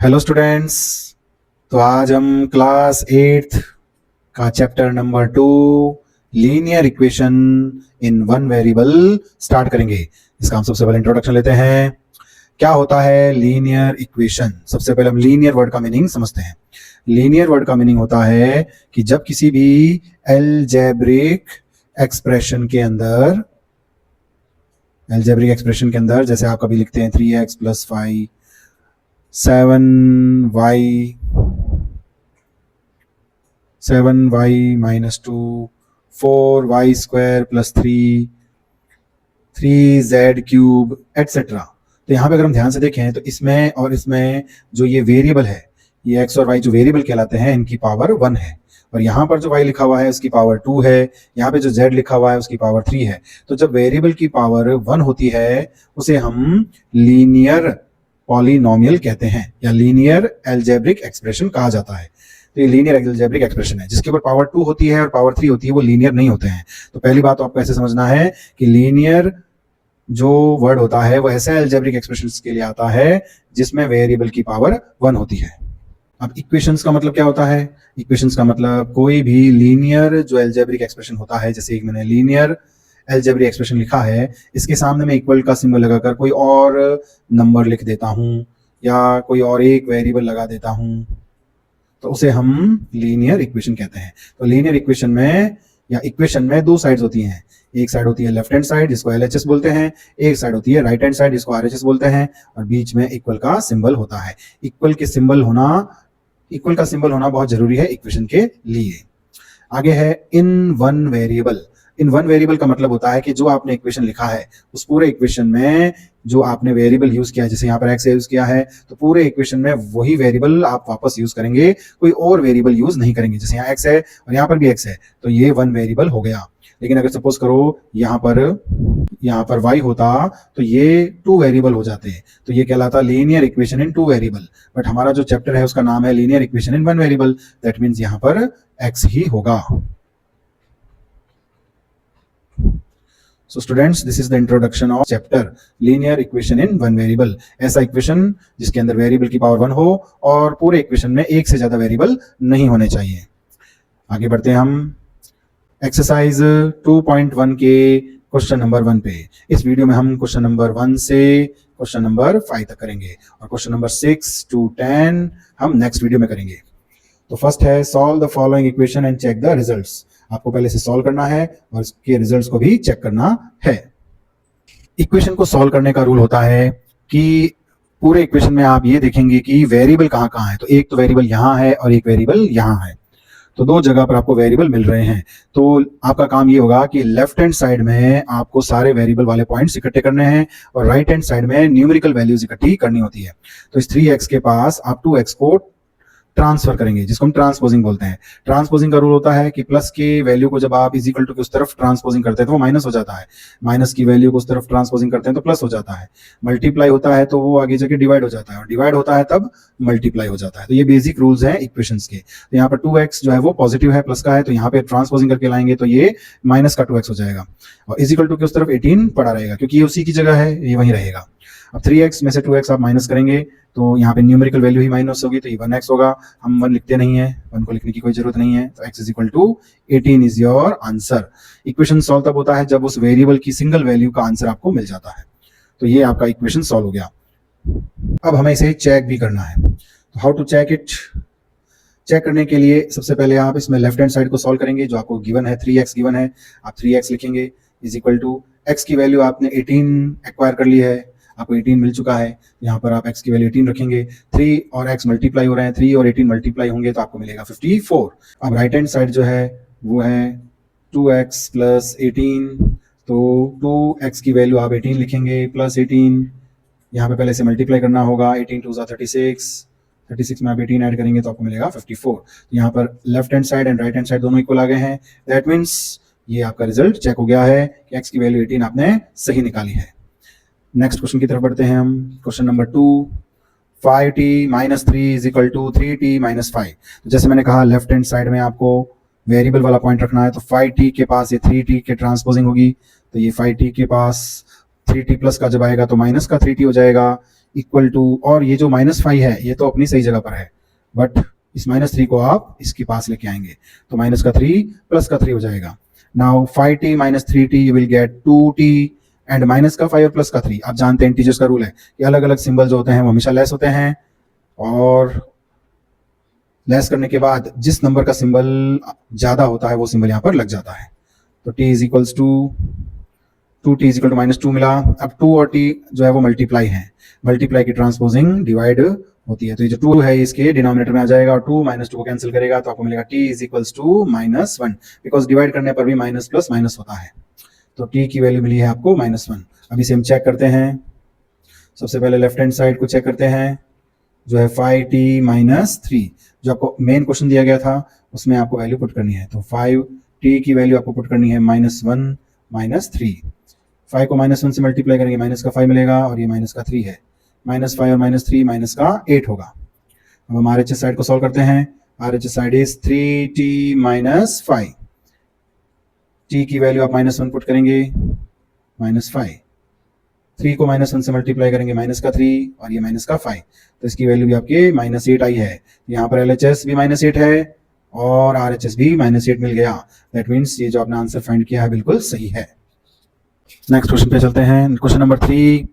Hello students. तो आज हम क्लास 8th का chapter number 2 linear equation in one variable start करेंगे। इसका हम सबसे पहले इंट्रोडक्शन लेते हैं। क्या होता है लीनियर इक्वेशन? सबसे पहले हम लीनियर वर्ड का मीनिंग समझते हैं। लीनियर वर्ड का मीनिंग होता है कि जब किसी भी अलजेब्रिक एक्सप्रेशन के अंदर जैसे आप कभी लिखते हैं 3x + 5 7y - 2 4y² + 3z³ etcetera. तो यहाँ पे अगर हम ध्यान से देखें तो इसमें और इसमें जो ये वेरिएबल है, ये x और y जो वेरिएबल कहलाते हैं, इनकी पावर 1 है। और यहाँ पर जो y लिखा हुआ है उसकी पावर 2 है। यहाँ पे जो z लिखा हुआ है उसकी पावर 3 है। तो जब वेरिएबल की पावर 1 होती है उसे हम लीनियर पॉलिनोमियल कहते हैं या लीनियर अलजेब्रिक एक्सप्रेशन कहा जाता है। तो ये लीनियर अलजेब्रिक एक्सप्रेशन है। जिसके ऊपर पावर 2 होती है और पावर 3 होती है वो लीनियर नहीं होते हैं। तो पहली बात तो आपको ऐसे समझना है कि लीनियर जो वर्ड होता है वो ऐसे अलजेब्रिक एक्सप्रेशंस के लिए आता है जिसमें वेरिएबल की पावर 1 होती है। अब इक्वेशंस का मतलब क्या होता है? इक्वेशंस का मतलब कोई भी लीनियर जो अलजेब्रिक एक्सप्रेशन होता है, जैसे एक मैंने लीनियर अलजेब्रिक एक्सप्रेशन लिखा है, इसके सामने मैं इक्वल का सिंबल लगाकर कोई और नंबर लिख देता हूं या कोई और एक वेरिएबल लगा देता हूं तो उसे हम लीनियर इक्वेशन कहते हैं। तो लीनियर इक्वेशन में दो साइड्स होती हैं। एक साइड होती है लेफ्ट हैंड साइड जिसको LHS बोलते हैं, एक साइड होती है राइट हैंड साइड जिसको RHS बोलते हैं, और बीच में इक्वल का सिंबल होता है। इक्वल का सिंबल होना बहुत जरूरी है इक्वेशन के लिए। आगे है in one variable. In one variable का मतलब होता है कि जो आपने इक्वेशन लिखा है उस पूरे इक्वेशन में जो आपने वेरिएबल यूज किया है, जैसे यहाँ पर x यूज किया है तो पूरे इक्वेशन में वही वेरिएबल आप वापस यूज करेंगे, कोई और वेरिएबल यूज नहीं करेंगे। जैसे यहाँ x है और यहाँ पर भी x है तो ये वन वेरिएबल हो गया। लेकिन अगर सपोज करो यहाँ पर y होता तो ये 2 वेरिएबल हो जाते हैं, तो ये कहलाता linear equation in 2 variable. But हमारा जो चैप्टर है उसका नाम है linear equation in 1 variable. That means यहाँ पर x ही होगा। So students, this is the introduction of chapter linear equation in one variable। ऐसा इक्वेशन जिसके अंदर वेरिएबल की पावर 1 हो और पूरे इक्वेशन में एक से ज्यादा वेरिएबल नहीं होने चाहिए। आगे बढ़ते हैं हम एक्सरसाइज 2.1 के क्वेश्चन नंबर 1 पे। इस वीडियो में हम क्वेश्चन नंबर 1 से क्वेश्चन नंबर 5 तक करेंगे और क्वेश्चन नंबर 6 to 10 हम नेक्स्ट वीडियो में करेंगे। तो फर्स्ट है solve the following equation and check the results. आपको पहले से सॉल्व करना है और इसके रिजल्ट्स को भी चेक करना है। इक्वेशन को सॉल्व करने का रूल होता है कि पूरे इक्वेशन में आप ये देखेंगे कि वेरिएबल कहाँ कहाँ है। तो एक तो वेरिएबल यहाँ है और एक वेरिएबल यहाँ है, तो दो जगह पर आपको वेरिएबल मिल रहे हैं। तो आपका काम ये होगा कि लेफ्ट हैंड साइड में आपको सारे वेरिएबल वाले पॉइंट्स इकट्ठे करने हैं और राइट हैंड साइड में न्यूमेरिकल वैल्यूज इकट्ठी करनी होती है। तो इस 3x के पास आप 2x को ट्रांसफर करेंगे जिसको हम ट्रांसपोजिंग बोलते हैं। ट्रांसपोजिंग का रूल होता है कि प्लस की वैल्यू को जब आप इक्वल टू की उस तरफ ट्रांसपोजिंग करते हैं तो वो माइनस हो जाता है, माइनस की वैल्यू को उस तरफ ट्रांसपोजिंग करते हैं तो प्लस हो जाता है, मल्टीप्लाई होता है तो वो आगे जाके डिवाइड हो जाता है और डिवाइड होता है तब मल्टीप्लाई हो जाता है। तो ये बेसिक रूल्स हैं इक्वेशंस के। तो यहाँ पर 2x जो है वो पॉजिटिव है, प्लस का है, तो यहाँ पे ट्रांसपोजिंग करके लाएंगे तो ये माइनस का 2x हो जाएगा और इक्वल टू की उस तरफ 18 पड़ा रहेगा क्योंकि ये उसी की जगह है, ये वहीं रहेगा। अब 3x में से 2x आप माइनस करेंगे तो यहाँ पे न्यूमेरिकल वैल्यू ही माइनस होगी तो ये 1x होगा। हम 1 लिखते नहीं है, 1 को लिखने की कोई जरूरत नहीं है। तो x = 18 is your answer. Equation solve तब होता है जब उस वेरिएबल की सिंगल वैल्यू का आंसर आपको मिल जाता है। तो ये आपका इक्वेशन सॉल्व हो गया। अब हमें इसे चेक भी करना है। तो how to check it? Check करने के लिए सबसे पहले आप इसमें लेफ्ट हैंड साइड को सॉल्व करेंगे। जो आपको गिवन है 3x गिवन है, आप 3x लिखेंगे = x की वैल्यू आपने 18 एक्वायर कर ली है, आपको 18 मिल चुका है। यहाँ पर आप x की वैल्यू 18 रखेंगे, 3 और x मल्टीप्लाई हो रहे हैं, 3 और 18 मल्टीप्लाई होंगे तो आपको मिलेगा 54। अब राइट हैंड साइड जो है वो है 2x + 18, तो 2x की वैल्यू आप 18 लिखेंगे प्लस 18, यहाँ पे पहले से मल्टीप्लाई करना होगा, 18 2 = 36 में आप 18 ऐड करेंगे तो आपको मिलेगा 54। यहाँ पर left hand side and right hand side दोनों इक्वल आ गए हैं। दैट मीन्स ये आपका रिजल्ट चेक हो गया है कि x की वैल्यू 18 आपने सही निकाली है। नेक्स्ट क्वेश्चन की तरफ बढ़ते हैं हम। Question number 2, 5t - 3 = 3t - 5। तो जैसे मैंने कहा लेफ्ट हैंड साइड में आपको वेरिएबल वाला पॉइंट रखना है, तो 5t के पास ये 3t के ट्रांसपोजिंग होगी, तो ये 5t के पास 3t प्लस का जब आएगा तो माइनस का 3t हो जाएगा। इक्वल टू, और ये जो -5 है ये तो अपनी सही जगह पर है, बट इस -3 को आप इसके पास लेके आएंगे तो माइनस का 3 प्लस का 3 हो जाएगा। Now 5t minus 3t you will get 2t and minus का 5 और प्लस का 3। आप जानते हैं इंटीजर्स का रूल है कि अलग अलग सिंबल जो होते हैं वो हमेशा लेस होते हैं, और लेस करने के बाद जिस नंबर का सिंबल ज्यादा होता है वो सिंबल यहाँ पर लग जाता है। तो t is equals to 2t is equal to -2 मिला। अब 2 और t जो है वो मल्टीप्लाई है, मल्टीप्लाई की ट्रांसपोजिंग डिवाइड होती है, तो ये जो 2 है इसके डिनोमिनेटर में आ जाएगा और 2 -2 को कैंसिल करेगा तो आपको मिलेगा t is equals to -1, because divide करने पर भी माइनस प्लस माइनस होता है। तो t की वैल्यू मिली है आपको -1। अब इसे हम चेक करते हैं। सबसे पहले लेफ्ट हैंड साइड को चेक करते हैं, जो है 5t माइनस 3, जो आपको मेन क्वेश्चन दिया गया था उसमें आपको वैल्यू पुट करनी है। तो 5t की वैल्यू आपको पुट करनी है -1 -3। 5 को -1 से मल्टीप्लाई करेंगे माइनस का 5 मिलेगा और ये माइनस का 3 है, -5 और -3 माइनस का 8 होगा। अब हम RHS साइड को सॉल्व करते हैं। RHS side is 3t minus 5। t की वैल्यू आप -1 पुट करेंगे, -5, 3 को -1 से मल्टीप्लाई करेंगे माइनस का 3 और ये माइनस का 5, तो इसकी वैल्यू भी आपके -8 आई है। यहाँ पर LHS भी -8 है और RHS भी -8 मिल गया। दैट मीन्स ये जो आपने आंसर फाइंड किया है बिल्कुल सही है। नेक्स्ट क्वेश्चन पे चलते हैं। Question number 3,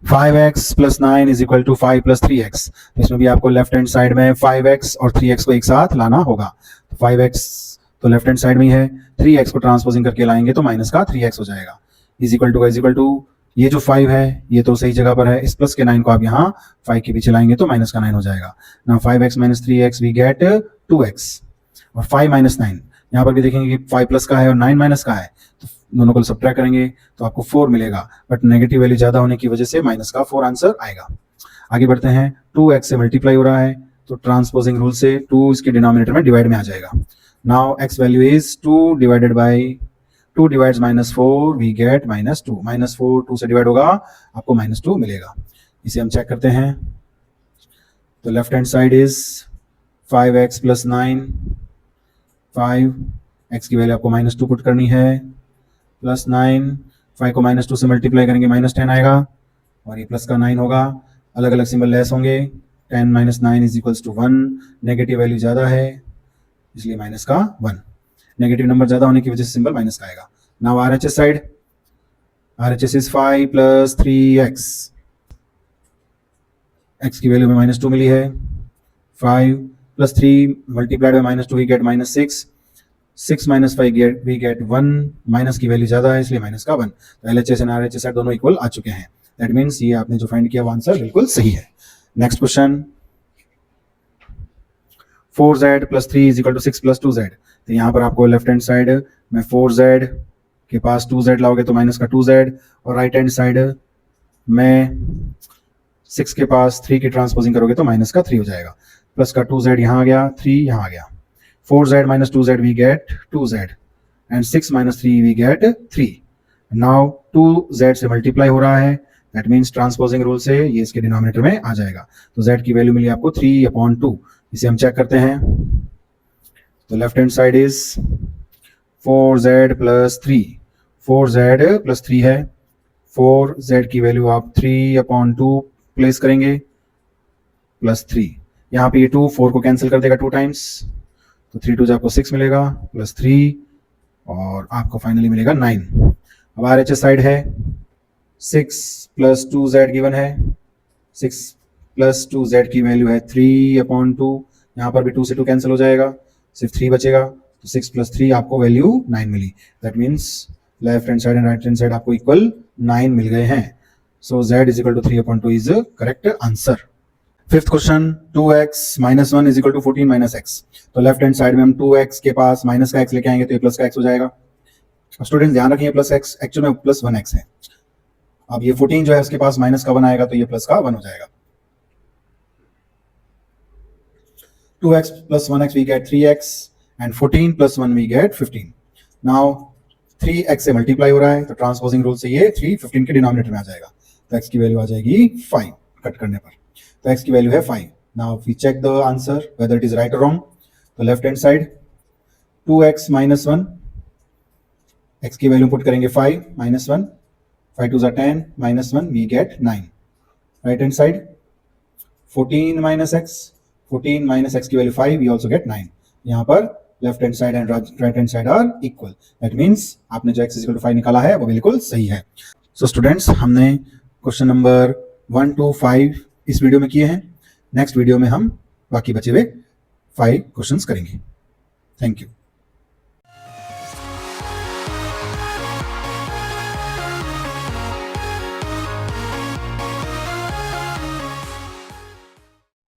5x + 9 is equal to 5 + 3x। तो इसमें भी आपको लेफ्ट हैंड साइड में 5x और 3x को एक साथ लाना होगा। तो 5x तो लेफ्ट हैंड साइड में ही है, 3x को ट्रांसपोजिंग करके लाएंगे तो माइनस का 3x हो जाएगा। इज इक्वल टू ये जो 5 है ये तो सही जगह पर है, इस प्लस के 9 को आप यहाँ 5 के पीछे लाएंगे तो माइनस का 9 हो जाएगा। ना 5x - 3x we get 2x और 5 - 9, यहाँ पर भी देखेंगे कि 5 प्लस का है और 9 माइनस का है, तो दोनों को सब्ट्रैक्ट करेंगे तो आपको 4 मिलेगा, बट नेगेटिव वैल्यू ज्यादा होने की वजह से माइनस का 4 आंसर आएगा। आगे बढ़ते हैं। 2x से मल्टीप्लाई हो रहा है तो ट्रांसपोजिंग रूल से 2 इसके डिनोमिनेटर में डिवाइड में आ जाएगा। Now x value is 2 divided by 2 divides -4 we get -2। -4 2 से डिवाइड होगा आपको -2 मिलेगा। इसे हम चेक करते हैं। तो left hand side is 5x + 9, 5 x की वैल्यू आपको -2 पुट करनी है, +9, 5 को -2 से मल्टीप्लाई करेंगे -10 आएगा और ये प्लस का 9 होगा। अलग अलग सिंबल लेस होंगे, 10 - 9 is equals to 1। Negative value ज़्यादा है इसलिए माइनस का 1, नेगेटिव नंबर ज़्यादा होने की वजह से सिंबल माइनस का आएगा। Now RHS side, RHS is 5 + 3x। x की वैल्यू में -2 मिली है, 5 + 3 multiplied by -2 we get -6, 6 - 5 we get 1, minus की वैल्यू ज़्यादा है इसलिए माइनस का 1। तो LHS एंड RHS साइड दोनों इक्वल आ चुके हैं। दैट मीन्स ये आपने जो फाइंड किया वो आंसर बिल्कुल सही है। Next question, 4z + 3 is equal to 6 + 2z। तो यहाँ पर आपको लेफ्ट हैंड साइड में 4z के पास 2z लाओगे तो माइनस का 2z, और राइट हैंड साइड में 6 के पास 3 की ट्रांसपोजिंग करोगे तो माइनस का 3 हो जाएगा। प्लस का 2z यहाँ आ गया, 3 यहाँ आ गया। 4z - 2z we get 2z and 6 - 3 we get 3। Now 2z से मल्टीप्लाई हो रहा है, दैट मीन्स ट्रांसपोजिंग रूल से ये इसके डिनोमिनेटर में आ जाएगा। तो z की वैल्यू मिली आपको 3/2। इसे हम चेक करते हैं। तो left hand side is 4z + 3, 4z + 3 है, 4z की वैल्यू आप 3/2 प्लेस करेंगे +3। यहाँ पे ये 2 4 को कैंसिल कर देगा 2 टाइम्स, तो 3 2 आपको 6 मिलेगा +3 और आपको फाइनली मिलेगा 9। अब RHS साइड है, 6 + 2z गिवन है, 6 + 2z की वैल्यू है 3/2। यहाँ पर भी 2 से 2 कैंसिल हो जाएगा, सिर्फ 3 बचेगा, तो 6 + 3 आपको वैल्यू 9 मिली। That means left hand side and right hand side आपको इक्वल 9 मिल गए हैं। So z = 3/2 is correct answer. Fifth question, 2x - 1 is equal to 14 - x। तो लेफ्ट हैंड साइड में हम 2x के पास माइनस का x लेके आएंगे तो ये प्लस का x हो जाएगा। स्टूडेंट्स ध्यान रखिए प्लस x एक्चुअल में +1x है। अब ये 14 जो है उसके पास माइनस का 1 आएगा तो ये प्लस का 1 हो जाएगा। 2x + 1x we get 3x and 14 + 1 we get 15. Now 3x से मल्टीप्लाई हो रहा है तो ट्रांसपोजिंग रूल से ये 3 15 के डिनोमिनेटर में आ जाएगा, तो x की वैल्यू आ जाएगी 5 कट करने पर, तो x की वैल्यू है 5। Now we check the answer whether it is right और रॉन्ग। तो left hand side 2x - 1, x की वैल्यू पुट करेंगे 5 - 1, 5 2 10 -1 we get 9। Right hand side 14 minus X, 14 minus X की वैल्यू 5, वी ऑल्सो गेट 9। यहाँ पर left hand side and right hand side are equal, that means आपने जो x equal to 5 निकाला है वो बिल्कुल सही है। सो स्टूडेंट्स, हमने क्वेश्चन नंबर 1 to 5 इस वीडियो में किए हैं। नेक्स्ट वीडियो में हम बाकी बचे हुए 5 क्वेश्चंस करेंगे। Thank you.